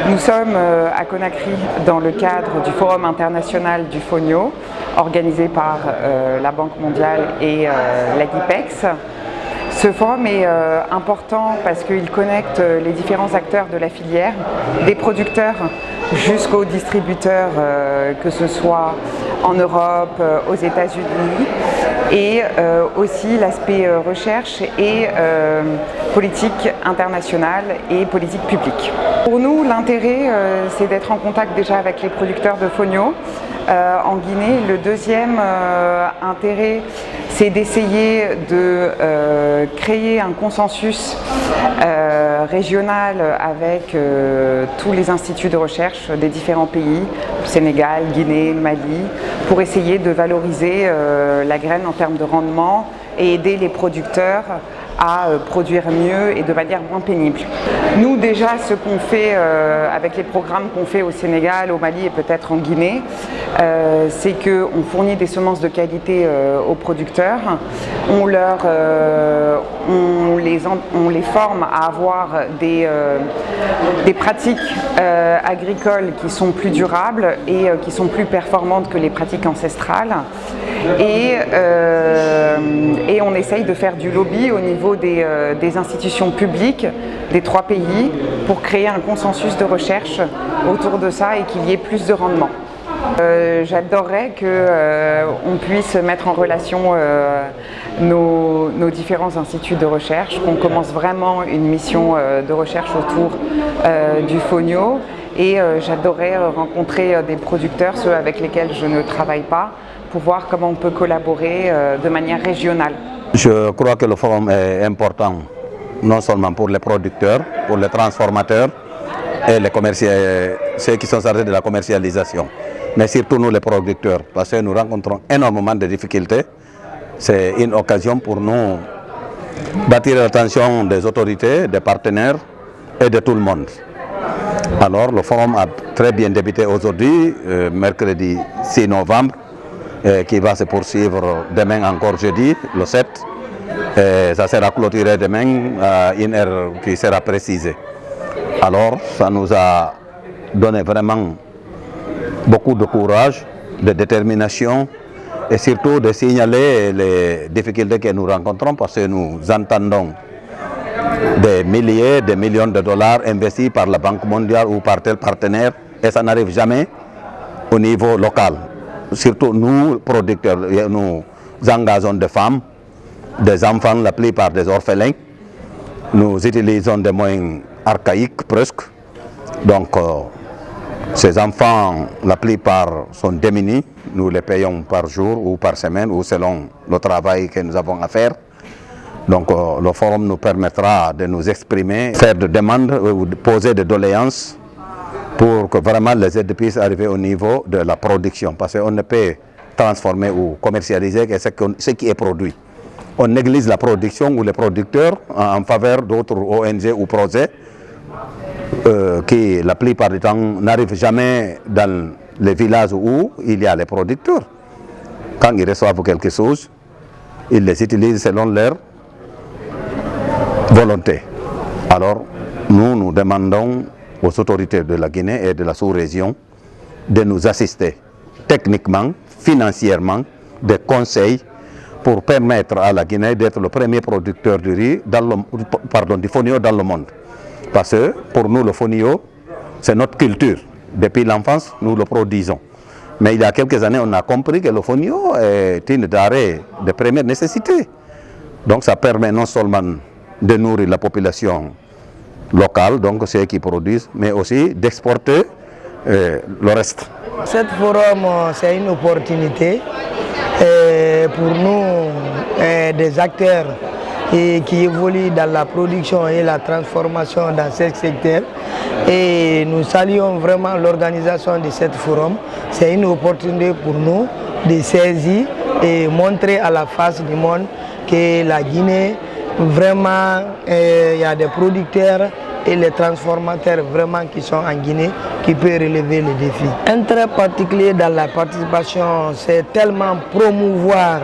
Nous sommes à Conakry dans le cadre du Forum international du Fonio, organisé par la Banque mondiale et l'ADIPEX. Ce forum est important parce qu'il connecte les différents acteurs de la filière, des producteurs jusqu'aux distributeurs, que ce soit en Europe, aux États-Unis, et aussi l'aspect recherche et politique internationale et politique publique. Pour nous, l'intérêt, c'est d'être en contact déjà avec les producteurs de Fonio en Guinée. Le deuxième intérêt, c'est d'essayer de créer un consensus régional avec tous les instituts de recherche des différents pays, Sénégal, Guinée, Mali, pour essayer de valoriser la graine en termes de rendement et aider les producteurs à produire mieux et de manière moins pénible. Nous déjà, ce qu'on fait avec les programmes qu'on fait au Sénégal, au Mali et peut-être en Guinée, c'est qu'on fournit des semences de qualité aux producteurs, on les forme à avoir des pratiques agricoles qui sont plus durables et qui sont plus performantes que les pratiques ancestrales. Et on essaye de faire du lobby au niveau des institutions publiques des trois pays pour créer un consensus de recherche autour de ça et qu'il y ait plus de rendement. J'adorerais qu'on puisse mettre en relation nos différents instituts de recherche, qu'on commence vraiment une mission de recherche autour du Fonio, et j'adorerais rencontrer des producteurs, ceux avec lesquels je ne travaille pas, pour voir comment on peut collaborer de manière régionale. Je crois que le forum est important, non seulement pour les producteurs, pour les transformateurs et ceux qui sont chargés de la commercialisation, mais surtout nous les producteurs, parce que nous rencontrons énormément de difficultés. C'est une occasion pour nous d'attirer l'attention des autorités, des partenaires et de tout le monde. Alors le forum a très bien débuté aujourd'hui, mercredi 6 novembre, qui va se poursuivre demain encore jeudi, le 7. Et ça sera clôturé demain à une heure qui sera précisée. Alors ça nous a donné vraiment beaucoup de courage, de détermination et surtout de signaler les difficultés que nous rencontrons, parce que nous entendons des milliers, des millions de dollars investis par la Banque mondiale ou par tel partenaire, et ça n'arrive jamais au niveau local. Surtout nous, producteurs, nous engageons des femmes, des enfants, la plupart des orphelins. Nous utilisons des moyens archaïques presque. Donc ces enfants, la plupart sont démunis. Nous les payons par jour ou par semaine ou selon le travail que nous avons à faire. Donc le forum nous permettra de nous exprimer, faire des demandes ou poser des doléances pour que vraiment les aides puissent arriver au niveau de la production. Parce qu'on ne peut transformer ou commercialiser que ce qui est produit. On néglige la production ou les producteurs en faveur d'autres ONG ou projets qui, la plupart du temps, n'arrivent jamais dans les villages où il y a les producteurs. Quand ils reçoivent quelque chose, ils les utilisent selon leur volonté. Alors, nous demandons aux autorités de la Guinée et de la sous-région de nous assister techniquement, financièrement, des conseils pour permettre à la Guinée d'être le premier producteur du riz, du fonio dans le monde. Parce que pour nous, le fonio, c'est notre culture. Depuis l'enfance, nous le produisons. Mais il y a quelques années, on a compris que le fonio est une denrée de première nécessité. Donc ça permet non seulement de nourrir la population locale, donc ceux qui produisent, mais aussi d'exporter le reste. Cette forum, c'est une opportunité pour nous, des acteurs qui évoluent dans la production et la transformation dans ce secteur. Et nous saluons vraiment l'organisation de cette forum. C'est une opportunité pour nous de saisir et montrer à la face du monde que la Guinée, vraiment, il y a des producteurs et les transformateurs vraiment qui sont en Guinée qui peuvent relever les défis. Un trait particulier dans la participation, c'est tellement promouvoir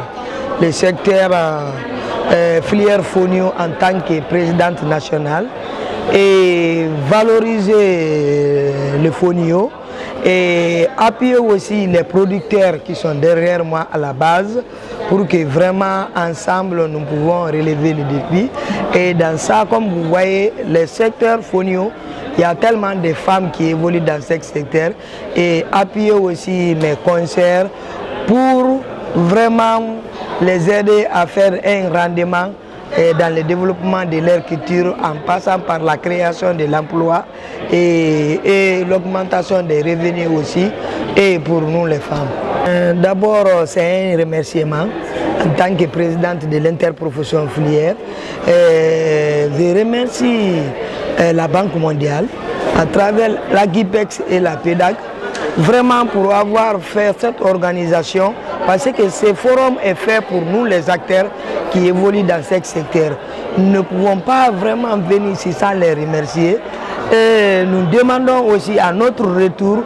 le secteur filière fonio en tant que présidente nationale. et valoriser le fonio et appuyer aussi les producteurs qui sont derrière moi à la base pour que vraiment ensemble nous pouvons relever le défi. Et dans ça, comme vous voyez, le secteur fonio, il y a tellement de femmes qui évoluent dans ce secteur et appuyer aussi mes concerts pour vraiment les aider à faire un rendement dans le développement de leur culture en passant par la création de l'emploi et l'augmentation des revenus aussi et pour nous les femmes. D'abord, c'est un remerciement en tant que présidente de l'interprofession filière. Je remercie la Banque mondiale à travers l'AGIPEX et la PEDAC vraiment pour avoir fait cette organisation parce que ce forum est fait pour nous les acteurs qui évoluent dans ce secteur. Nous ne pouvons pas vraiment venir ici sans les remercier. Et nous demandons aussi à notre retour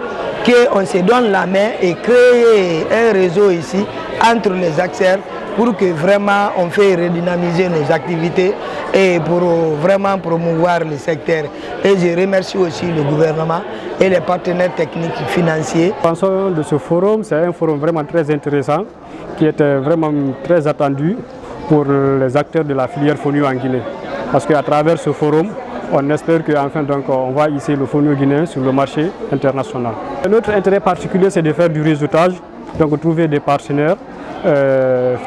qu'on se donne la main et créer un réseau ici entre les acteurs pour que vraiment on fait redynamiser nos activités et pour vraiment promouvoir le secteur. Et je remercie aussi le gouvernement et les partenaires techniques et financiers. Pensons de ce forum, c'est un forum vraiment très intéressant qui était vraiment très attendu pour les acteurs de la filière fonio en Guinée. Parce qu'à travers ce forum, on espère qu'enfin on va hisser le fonio guinéen sur le marché international. Notre intérêt particulier, c'est de faire du réseautage, donc trouver des partenaires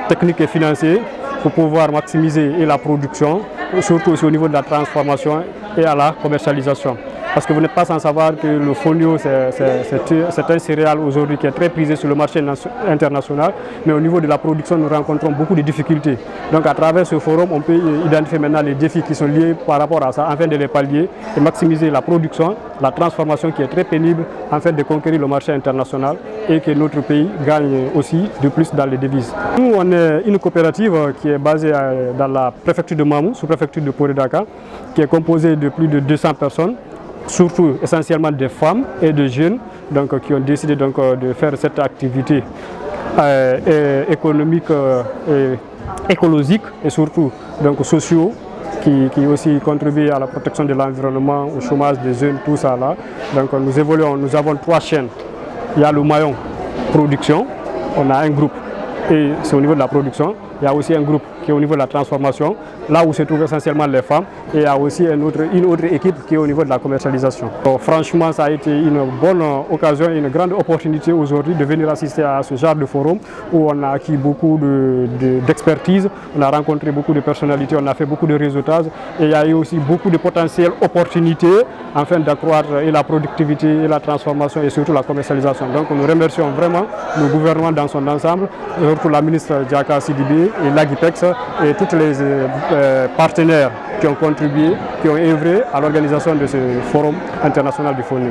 techniques et financiers pour pouvoir maximiser la production, surtout aussi au niveau de la transformation et à la commercialisation. Parce que vous n'êtes pas sans savoir que le fonio, c'est un céréal aujourd'hui qui est très prisé sur le marché international, mais au niveau de la production, nous rencontrons beaucoup de difficultés. Donc à travers ce forum, on peut identifier maintenant les défis qui sont liés par rapport à ça, afin de les pallier et maximiser la production, la transformation qui est très pénible, afin de conquérir le marché international et que notre pays gagne aussi de plus dans les devises. Nous, on est une coopérative qui est basée dans la préfecture de Mamou, sous-préfecture de Podé-Daka, qui est composée de plus de 200 personnes, surtout essentiellement des femmes et des jeunes donc, qui ont décidé donc, de faire cette activité économique, écologique et surtout donc, sociaux qui aussi contribuent à la protection de l'environnement, au chômage des jeunes, tout ça là. Donc nous évoluons, nous avons 3 chaînes. Il y a le maillon production, on a un groupe et c'est au niveau de la production. Il y a aussi un groupe qui est au niveau de la transformation, là où se trouvent essentiellement les femmes, et il y a aussi une autre équipe qui est au niveau de la commercialisation. Donc, franchement, ça a été une bonne occasion, une grande opportunité aujourd'hui de venir assister à ce genre de forum où on a acquis beaucoup d'expertise, on a rencontré beaucoup de personnalités, on a fait beaucoup de réseautage et il y a eu aussi beaucoup de potentielles opportunités afin d'accroître la productivité et la transformation et surtout la commercialisation. Donc nous remercions vraiment le gouvernement dans son ensemble, surtout la ministre Diaka Sidibé et l'AGIPEX et tous les partenaires qui ont contribué, qui ont œuvré à l'organisation de ce forum international du fonio.